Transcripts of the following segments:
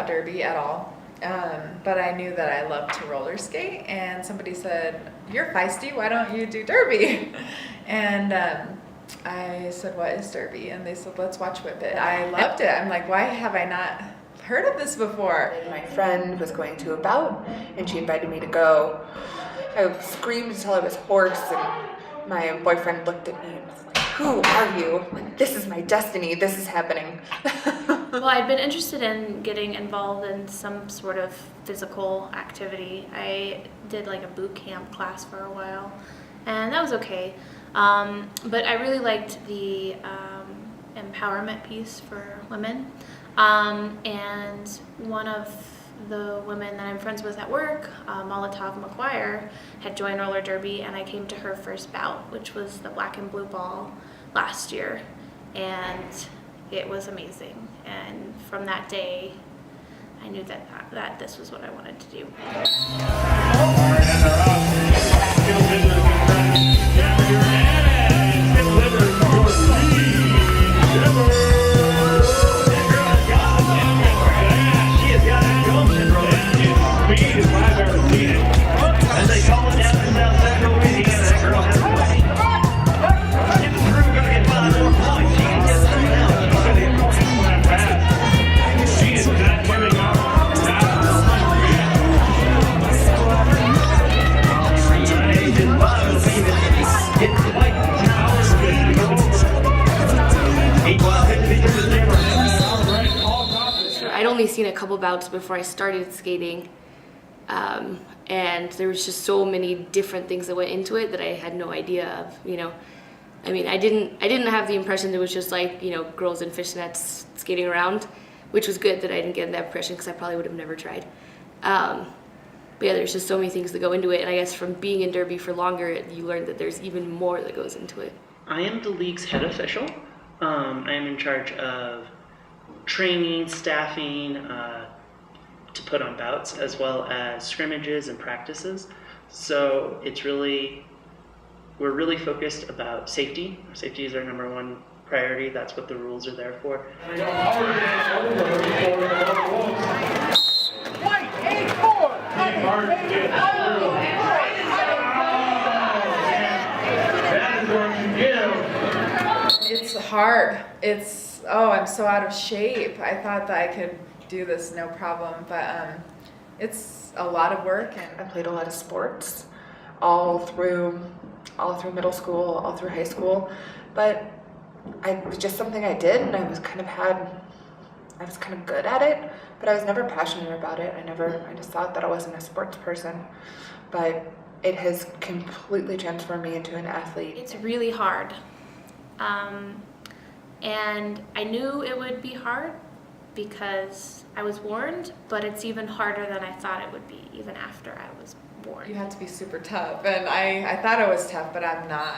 about derby at all, but I knew that I loved to roller skate, and somebody said, "You're feisty, why don't you do derby?" And I said, "What is derby?" And they said, "Let's watch Whip It." I loved it. I'm like, why have I not heard of this before? My friend was going to a bout, and she invited me to go. I screamed until I was hoarse, and my boyfriend looked at me and was like, "Who are you? Like, this is my destiny. This is happening." Well, I'd been interested in getting involved in some sort of physical activity. I did like a boot camp class for a while, and that was okay. But I really liked the empowerment piece for women. And one of the women that I'm friends with at work, Molotov McGuire, had joined roller derby, and I came to her first bout, which was the black and blue ball last year, and it was amazing. And from that day, I knew that this was what I wanted to do. I'd only seen a couple bouts before I started skating, and there was just so many different things that went into it that I had no idea of. I mean, I didn't have the impression it was just like girls in fishnets skating around, which was good that I didn't get that impression because I probably would have never tried. But yeah, there's just so many things that go into it, and I guess from being in derby for longer, you learn that there's even more that goes into it. I am the league's head official. I am in charge of training, staffing, to put on bouts, as well as scrimmages and practices. So we're really focused about safety. Safety is our number one priority. That's what the rules are there for. It's hard. I'm so out of shape. I thought that I could do this no problem, but it's a lot of work. And I played a lot of sports all through middle school, all through high school, but it was just something I did, and I was kind of good at it, but I was never passionate about it. I just thought that I wasn't a sports person, but it has completely transformed me into an athlete. It's really hard. And I knew it would be hard because I was warned, but it's even harder than I thought it would be, even after I was warned. You have to be super tough, and I thought I was tough, but I'm not.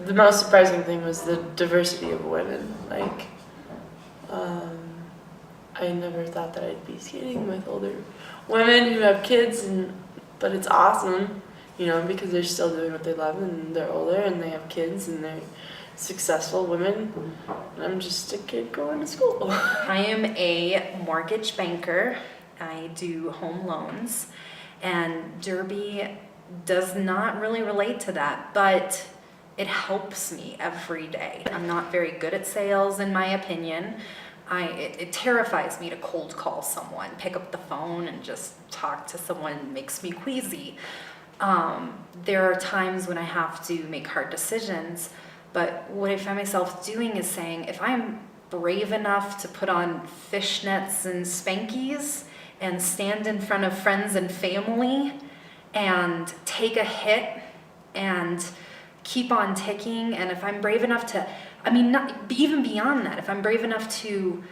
The most surprising thing was the diversity of women. I never thought that I'd be skating with older women who have kids, but it's awesome, because they're still doing what they love, and they're older, and they have kids, and they're successful women, and I'm just a kid going to school. I am a mortgage banker. I do home loans, and derby does not really relate to that, but it helps me every day. I'm not very good at sales, in my opinion. It terrifies me to cold call someone, pick up the phone and just talk to someone. It makes me queasy. There are times when I have to make hard decisions, but what I find myself doing is saying, if I'm brave enough to put on fishnets and spankies and stand in front of friends and family and take a hit and keep on ticking, and if I'm brave enough to, not even beyond that, if I'm brave enough to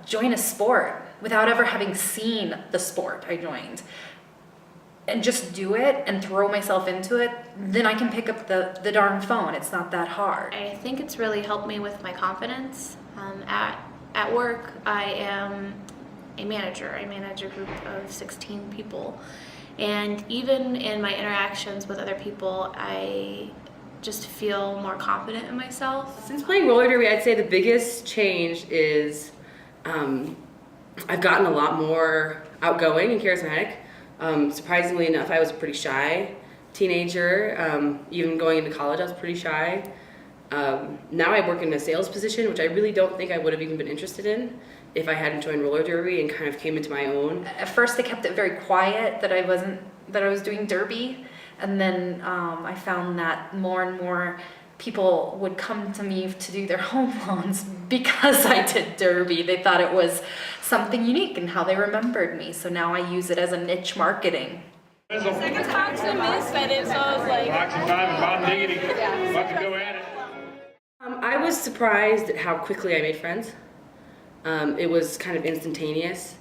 join a sport without ever having seen the sport I joined, and just do it and throw myself into it, then I can pick up the darn phone. It's not that hard. I think it's really helped me with my confidence. At work, I am a manager. I manage a group of 16 people. And even in my interactions with other people, I just feel more confident in myself. Since playing roller derby, I'd say the biggest change is I've gotten a lot more outgoing and charismatic. Surprisingly enough, I was a pretty shy teenager. Even going into college, I was pretty shy. Now I work in a sales position, which I really don't think I would have even been interested in if I hadn't joined roller derby and kind of came into my own. At first I kept it very quiet that I was doing derby, and then I found that more and more people would come to me to do their home loans because I did derby. They thought it was something unique in how they remembered me, so now I use it as a niche marketing. Second time to miss it, so I was like... Boxing time, Bob Diggity. About to go at it. I was surprised at how quickly I made friends. It was kind of instantaneous,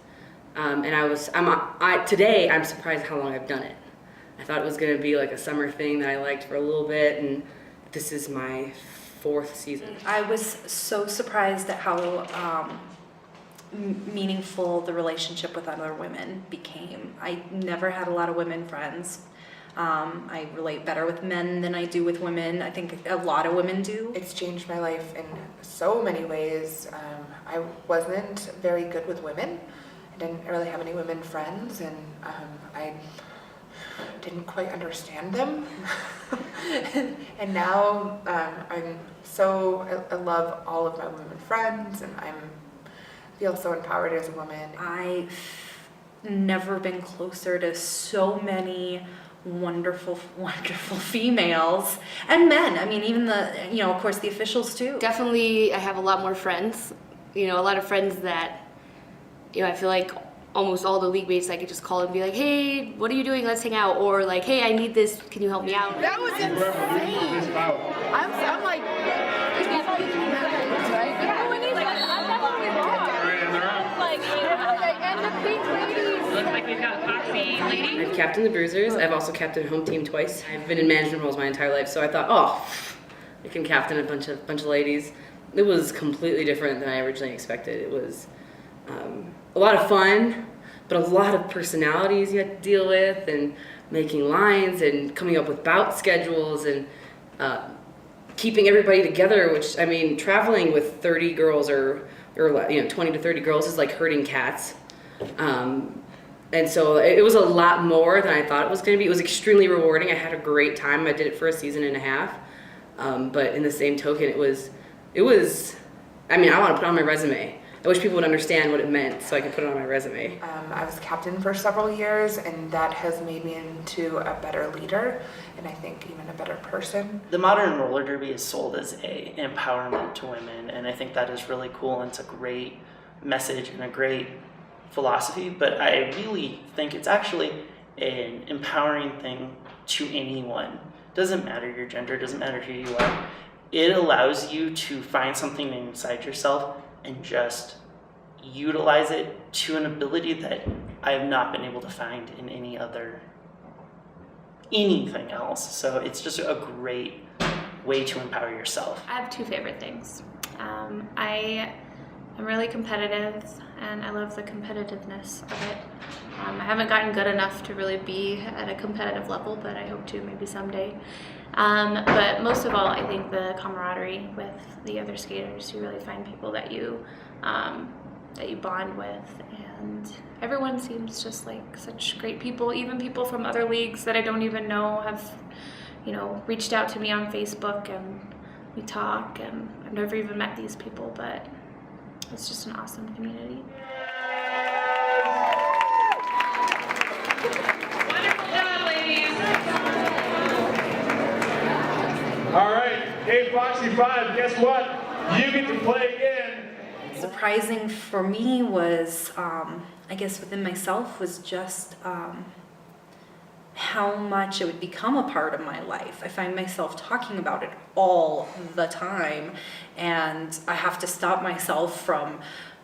and today I'm surprised how long I've done it. I thought it was going to be like a summer thing that I liked for a little bit, and this is my 4th season. I was so surprised at how meaningful the relationship with other women became. I never had a lot of women friends. I relate better with men than I do with women. I think a lot of women do. It's changed my life in so many ways. I wasn't very good with women. I didn't really have any women friends, and I didn't quite understand them. And now I love all of my women friends, and I feel so empowered as a woman. I've never been closer to so many wonderful females and men. I mean, even of course the officials too. Definitely, I have a lot more friends. A lot of friends that, I feel like almost all the league mates I could just call and be like, hey, what are you doing? Let's hang out. Or like, hey, I need this. Can you help me out? That was insane. I'm like, right? Yeah, when he's like, I'm definitely wrong. Like, and the pink ladies. Looks like we've got Foxy lady. I've captained the Bruisers. I've also captained home team twice. I've been in management roles my entire life, so I thought, I can captain a bunch of ladies. It was completely different than I originally expected. It was a lot of fun, but a lot of personalities you had to deal with, and making lines and coming up with bout schedules and keeping everybody together, which, I mean, traveling with 30 girls or 20 to 30 girls is like herding cats. And so it was a lot more than I thought it was going to be. It was extremely rewarding. I had a great time. I did it for a season and a half. But in the same token, it was, I mean, I want to put it on my resume. I wish people would understand what it meant so I could put it on my resume. I was captain for several years, and that has made me into a better leader, and I think even a better person. The modern roller derby is sold as a empowerment to women, and I think that is really cool, and it's a great message and a great philosophy, but I really think it's actually an empowering thing to anyone. Doesn't matter your gender, doesn't matter who you are. It allows you to find something inside yourself and just utilize it to an ability that I have not been able to find in anything else. So it's just a great way to empower yourself. I have 2 favorite things. I am really competitive, and I love the competitiveness of it. I haven't gotten good enough to really be at a competitive level, but I hope to maybe someday. But most of all, I think the camaraderie with the other skaters. You really find people that you bond with, and everyone seems just like such great people. Even people from other leagues that I don't even know have, reached out to me on Facebook, and we talk, and I've never even met these people, but it's just an awesome community. Wonderful job, ladies. All right, hey Foxy 5, guess what? You get to play again. Surprising for me was, I guess within myself, was just how much it would become a part of my life. I find myself talking about it all the time, and I have to stop myself from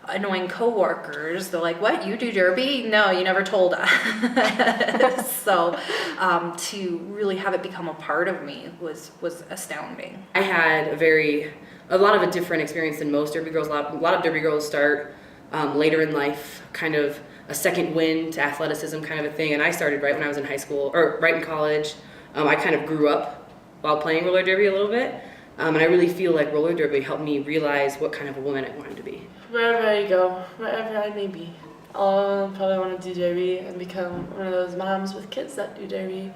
annoying coworkers. They're like, "What? You do derby? No, you never told us." So to really have it become a part of me was astounding. I had a lot of a different experience than most derby girls. A lot of derby girls start later in life, kind of a second wind to athleticism kind of a thing. And I started right when I was in high school, or right in college. I kind of grew up while playing roller derby a little bit. And I really feel like roller derby helped me realize what kind of a woman I wanted to be. Wherever I go, wherever I may be, I'll probably want to do derby and become one of those moms with kids that do derby.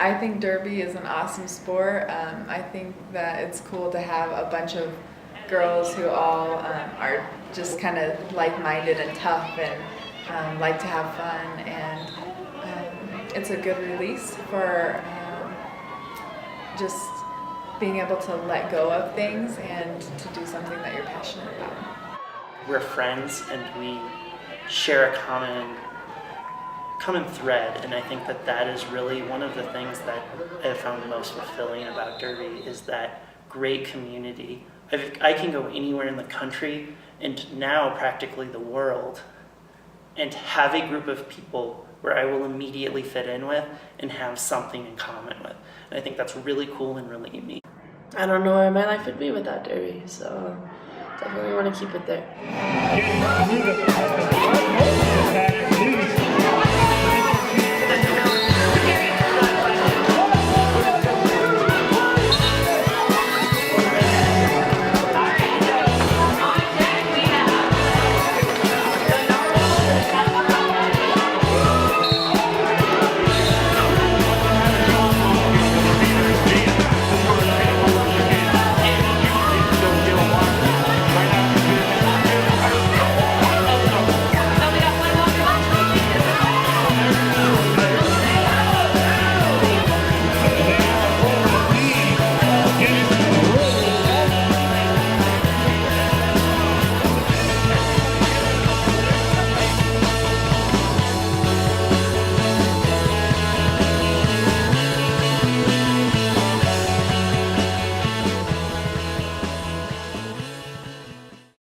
I think derby is an awesome sport. I think that it's cool to have a bunch of girls who all are just kind of like-minded and tough and like to have fun, and it's a good release for just being able to let go of things and to do something that you're passionate about. We're friends and we share a common thread, and I think that is really one of the things that I've found most fulfilling about derby is that great community. I can go anywhere in the country and now practically the world and have a group of people where I will immediately fit in with and have something in common with. And I think that's really cool and really unique. I don't know where my life would be without derby, so definitely want to keep it there.